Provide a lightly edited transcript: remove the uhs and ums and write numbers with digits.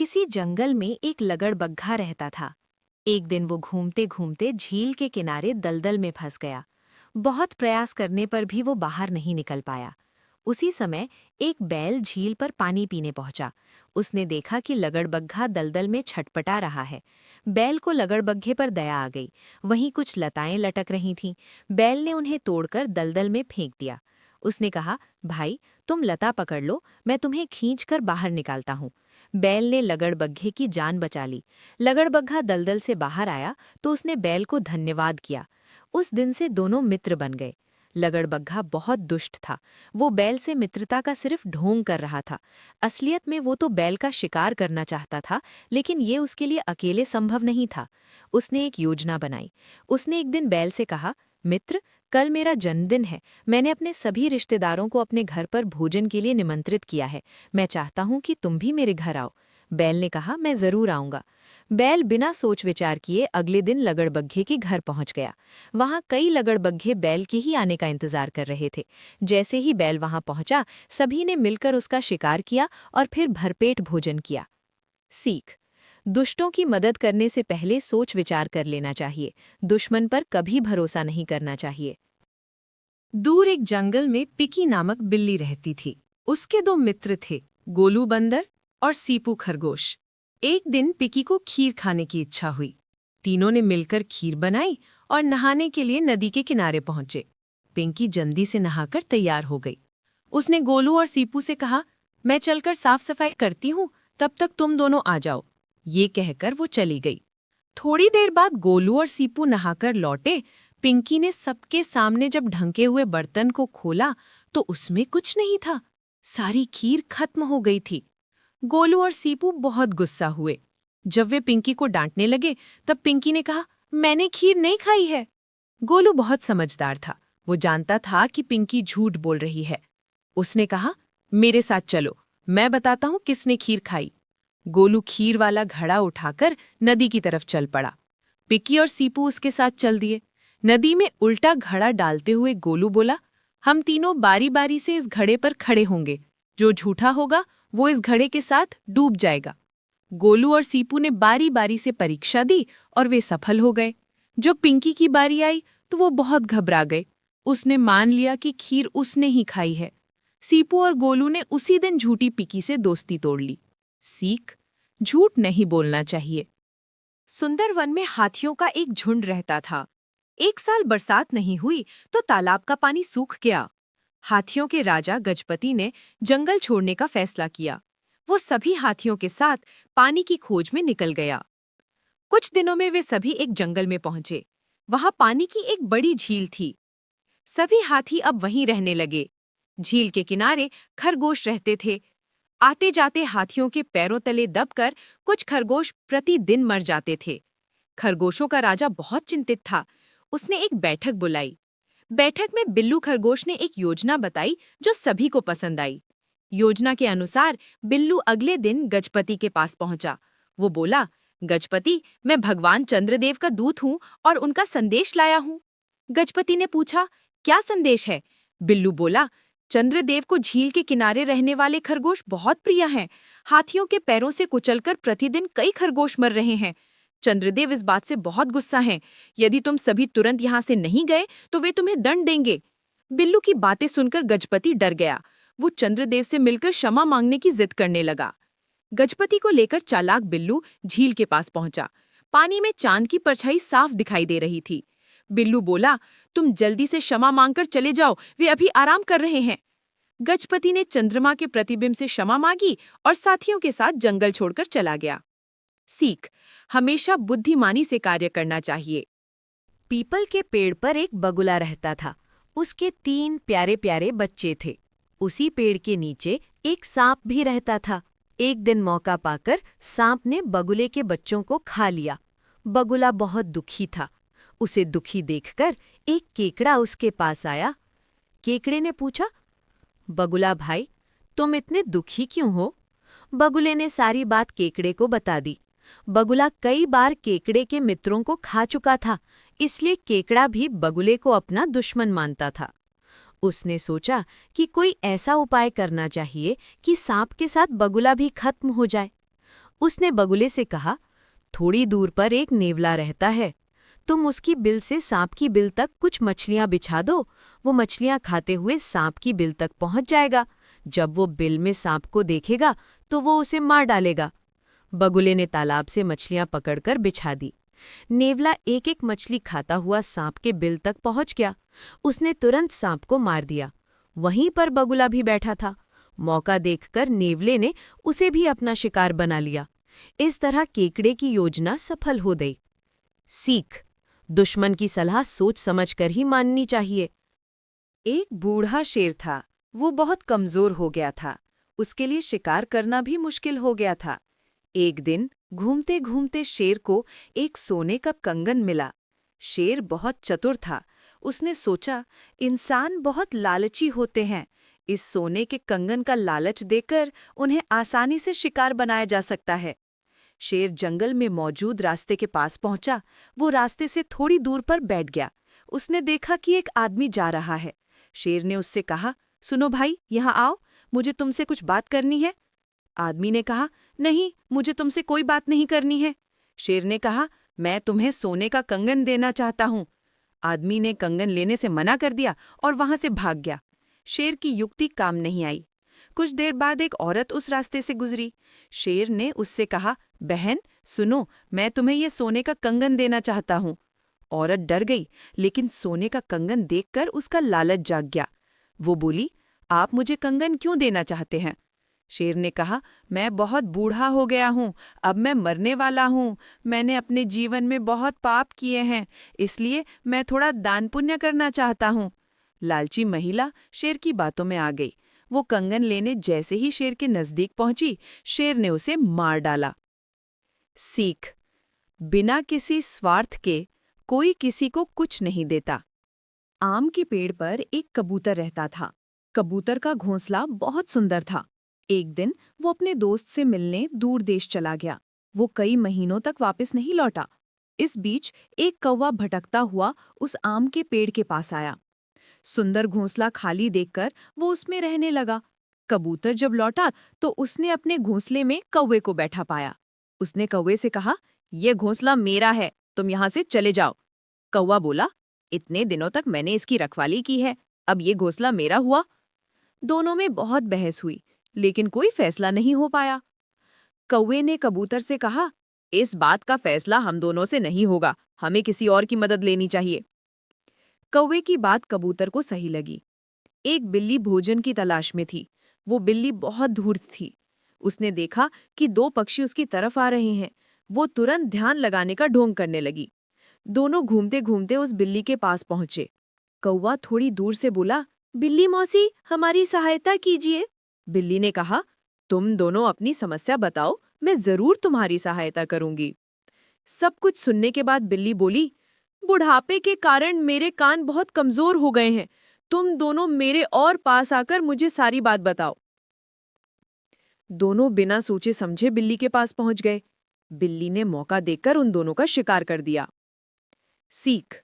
किसी जंगल में एक लगड़बग्घा रहता था। एक दिन वो घूमते घूमते झील के किनारे दलदल में फंस गया। बहुत प्रयास करने पर भी वो बाहर नहीं निकल पाया। उसी समय एक बैल झील पर पानी पीने पहुंचा। उसने देखा कि लगड़बग्घा दलदल में छटपटा रहा है। बैल को लगड़बग्घे पर दया आ गई। वहीं कुछ लताएं लटक रही थीं। बैल ने उन्हें तोड़कर दलदल में फेंक दिया। उसने कहा, भाई, तुम लता पकड़ लो, मैं तुम्हें खींचकर बाहर निकालता हूँ। बैल ने लगड़बग्घे की जान बचा ली। लगड़बग्घा दलदल से बाहर आया तो उसने बैल को धन्यवाद किया। उस दिन से दोनों मित्र बन गए। लगड़बग्घा बहुत दुष्ट था। वो बैल से मित्रता का सिर्फ ढोंग कर रहा था। असलियत में वो तो बैल का शिकार करना चाहता था, लेकिन ये उसके लिए अकेले संभव नहीं था। उसने एक योजना बनाई। उसने एक दिन बैल से कहा, मित्र, कल मेरा जन्मदिन है। मैंने अपने सभी रिश्तेदारों को अपने घर पर भोजन के लिए निमंत्रित किया है। मैं चाहता हूँ कि तुम भी मेरे घर आओ। बैल ने कहा, मैं जरूर आऊँगा। बैल बिना सोच विचार किए अगले दिन लगड़बग्घे के घर पहुंच गया। वहां कई लगड़बग्घे बैल के ही आने का इंतजार कर रहे थे। जैसे ही बैल वहां पहुंचा, सभी ने मिलकर उसका शिकार किया और फिर भरपेट भोजन किया। सीख: दुष्टों की मदद करने से पहले सोच विचार कर लेना चाहिए। दुश्मन पर कभी भरोसा नहीं करना चाहिए। दूर एक जंगल में पिकी नामक बिल्ली रहती थी। उसके दो मित्र थे, गोलू बंदर और सीपू खरगोश। एक दिन पिकी को खीर खाने की इच्छा हुई। तीनों ने मिलकर खीर बनाई और नहाने के लिए नदी के किनारे पहुंचे। पिंकी जल्दी से नहाकर तैयार हो गई। उसने गोलू और सीपू से कहा, मैं चलकर साफ सफाई करती हूँ, तब तक तुम दोनों आ जाओ। ये कहकर वो चली गई। थोड़ी देर बाद गोलू और सीपू नहाकर लौटे। पिंकी ने सबके सामने जब ढंके हुए बर्तन को खोला तो उसमें कुछ नहीं था। सारी खीर खत्म हो गई थी। गोलू और सीपू बहुत गुस्सा हुए। जब वे पिंकी को डांटने लगे तब पिंकी ने कहा, मैंने खीर नहीं खाई है। गोलू बहुत समझदार था। वो जानता था कि पिंकी झूठ बोल रही है। उसने कहा, मेरे साथ चलो, मैं बताता हूँ किसने खीर खाई। गोलू खीर वाला घड़ा उठाकर नदी की तरफ चल पड़ा। पिंकी और सीपू उसके साथ चल दिए। नदी में उल्टा घड़ा डालते हुए गोलू बोला, हम तीनों बारी बारी से इस घड़े पर खड़े होंगे। जो झूठा होगा वो इस घड़े के साथ डूब जाएगा। गोलू और सीपू ने बारी बारी से परीक्षा दी और वे सफल हो गए। जब पिंकी की बारी आई तो वो बहुत घबरा गए। उसने मान लिया कि खीर उसने ही खाई है। सीपू और गोलू ने उसी दिन झूठी पिंकी से दोस्ती तोड़ ली। सीख: झूठ नहीं बोलना चाहिए। सुंदर वन में हाथियों का एक झुंड रहता था। एक साल बरसात नहीं हुई तो तालाब का पानी सूख गया। हाथियों के राजा गजपति ने जंगल छोड़ने का फैसला किया। वो सभी हाथियों के साथ पानी की खोज में निकल गया। कुछ दिनों में वे सभी एक जंगल में पहुंचे। वहां पानी की एक बड़ी झील थी। सभी हाथी अब वहीं रहने लगे। झील के किनारे खरगोश रहते थे। आते जाते हाथियों के पैरों तले दबकर कुछ खरगोश प्रतिदिन मर जाते थे। खरगोशों का राजा बहुत चिंतित था। उसने एक बैठक बुलाई। बैठक में बिल्लू खरगोश ने एक योजना बताई जो सभी को पसंद आई। योजना के अनुसार बिल्लू अगले दिन गजपति के पास पहुंचा। वो बोला, गजपति, मैं भगवान चंद्रदेव का दूत हूँ और उनका संदेश लाया हूँ। गजपति ने पूछा, क्या संदेश है? बिल्लू बोला, चंद्रदेव को झील के किनारे रहने वाले खरगोश बहुत प्रिय हैं। हाथियों के पैरों से कुचलकर प्रतिदिन कई खरगोश मर रहे हैं। चंद्रदेव इस बात से बहुत गुस्सा हैं। यदि तुम सभी तुरंत यहाँ से नहीं गए तो वे तुम्हें दंड देंगे। बिल्लू की बातें सुनकर गजपति डर गया। वो चंद्रदेव से मिलकर क्षमा मांगने की जिद करने लगा। गजपति को लेकर चालाक बिल्लू झील के पास पहुंचा। पानी में चांद की परछाई साफ दिखाई दे रही थी। बिल्लू बोला, तुम जल्दी से क्षमा मांगकर चले जाओ, वे अभी आराम कर रहे हैं। गजपति ने चंद्रमा के प्रतिबिंब से क्षमा मांगी और साथियों के साथ जंगल छोड़कर चला गया। सीख: हमेशा बुद्धिमानी से कार्य करना चाहिए। पीपल के पेड़ पर एक बगुला रहता था। उसके 3 प्यारे प्यारे बच्चे थे। उसी पेड़ के नीचे एक सांप भी रहता था। एक दिन मौका पाकर सांप ने बगुले के बच्चों को खा लिया। बगुला बहुत दुखी था। उसे दुखी देखकर एक केकड़ा उसके पास आया। केकड़े ने पूछा, बगुला भाई, तुम इतने दुखी क्यों हो? बगुले ने सारी बात केकड़े को बता दी। बगुला कई बार केकड़े के मित्रों को खा चुका था, इसलिए केकड़ा भी बगुले को अपना दुश्मन मानता था। उसने सोचा कि कोई ऐसा उपाय करना चाहिए कि सांप के साथ बगुला भी खत्म हो जाए। उसने बगुले से कहा, थोड़ी दूर पर एक नेवला रहता है। तुम उसकी बिल से सांप की बिल तक कुछ मछलियां बिछा दो। वो मछलियां खाते हुए सांप की बिल तक पहुंच जाएगा। जब वो बिल में सांप को देखेगा तो वो उसे मार डालेगा। बगुले ने तालाब से मछलियां पकड़कर बिछा दी। नेवला एक एक मछली खाता हुआ सांप के बिल तक पहुंच गया। उसने तुरंत सांप को मार दिया। वहीं पर बगुला भी बैठा था। मौका देखकर नेवले ने उसे भी अपना शिकार बना लिया। इस तरह केकड़े की योजना सफल हो गई। सीख: दुश्मन की सलाह सोच समझकर ही माननी चाहिए। एक बूढ़ा शेर था। वो बहुत कमजोर हो गया था। उसके लिए शिकार करना भी मुश्किल हो गया था। एक दिन घूमते घूमते शेर को एक सोने का कंगन मिला। शेर बहुत चतुर था। उसने सोचा, इंसान बहुत लालची होते हैं। इस सोने के कंगन का लालच देकर उन्हें आसानी से शिकार बनाया जा सकता है। शेर जंगल में मौजूद रास्ते के पास पहुंचा। वो रास्ते से थोड़ी दूर पर बैठ गया। उसने देखा कि एक आदमी जा रहा है। शेर ने उससे कहा, सुनो भाई, यहाँ आओ, मुझे तुमसे कुछ बात करनी है। आदमी ने कहा, नहीं, मुझे तुमसे कोई बात नहीं करनी है। शेर ने कहा, मैं तुम्हें सोने का कंगन देना चाहता हूँ। आदमी ने कंगन लेने से मना कर दिया और वहां से भाग गया। शेर की युक्ति काम नहीं आई। कुछ देर बाद एक औरत उस रास्ते से गुजरी। शेर ने उससे कहा, बहन सुनो, मैं तुम्हें ये सोने का कंगन देना चाहता हूँ। औरत डर गई, लेकिन सोने का कंगन देखकर उसका लालच जाग गया। वो बोली, आप मुझे कंगन क्यों देना चाहते हैं? शेर ने कहा, मैं बहुत बूढ़ा हो गया हूँ, अब मैं मरने वाला हूँ। मैंने अपने जीवन में बहुत पाप किए हैं, इसलिए मैं थोड़ा दान पुण्य करना चाहता हूँ। लालची महिला शेर की बातों में आ गई। वो कंगन लेने जैसे ही शेर के नजदीक पहुंची, शेर ने उसे मार डाला। सीख: बिना किसी स्वार्थ के कोई किसी को कुछ नहीं देता। आम के पेड़ पर एक कबूतर रहता था। कबूतर का घोंसला बहुत सुंदर था। एक दिन वो अपने दोस्त से मिलने दूर देश चला गया। वो कई महीनों तक वापस नहीं लौटा। इस बीच एक कौवा भटकता हुआ उस आम के पेड़ के पास आया। सुंदर घोंसला खाली देखकर वो उसमें रहने लगा। कबूतर जब लौटा तो उसने अपने घोंसले में कौवे को बैठा पाया। उसने कौवे से कहा, यह घोंसला मेरा है, तुम यहाँ से चले जाओ। कौवा बोला, इतने दिनों तक मैंने इसकी रखवाली की है, अब ये घोंसला मेरा हुआ। दोनों में बहुत बहस हुई, लेकिन कोई फैसला नहीं हो पाया। कौवे ने कबूतर से कहा, इस बात का फैसला हम दोनों से नहीं होगा, हमें किसी और की मदद लेनी चाहिए। कौवे की बात कबूतर को सही लगी। एक बिल्ली भोजन की तलाश में थी। वो बिल्ली बहुत धूर्त थी। उसने देखा कि दो पक्षी उसकी तरफ आ रहे हैं। वो तुरंत ध्यान लगाने का ढोंग करने लगी। दोनों घूमते घूमते उस बिल्ली के पास पहुंचे। कौवा थोड़ी दूर से बोला, बिल्ली मौसी, हमारी सहायता कीजिए। बिल्ली ने कहा, तुम दोनों अपनी समस्या बताओ, मैं जरूर तुम्हारी सहायता करूंगी। सब कुछ सुनने के बाद बिल्ली बोली, बुढ़ापे के कारण मेरे कान बहुत कमजोर हो गए हैं। तुम दोनों मेरे और पास आकर मुझे सारी बात बताओ। दोनों बिना सोचे समझे बिल्ली के पास पहुंच गए। बिल्ली ने मौका देखकर उन दोनों का शिकार कर दिया। सीख: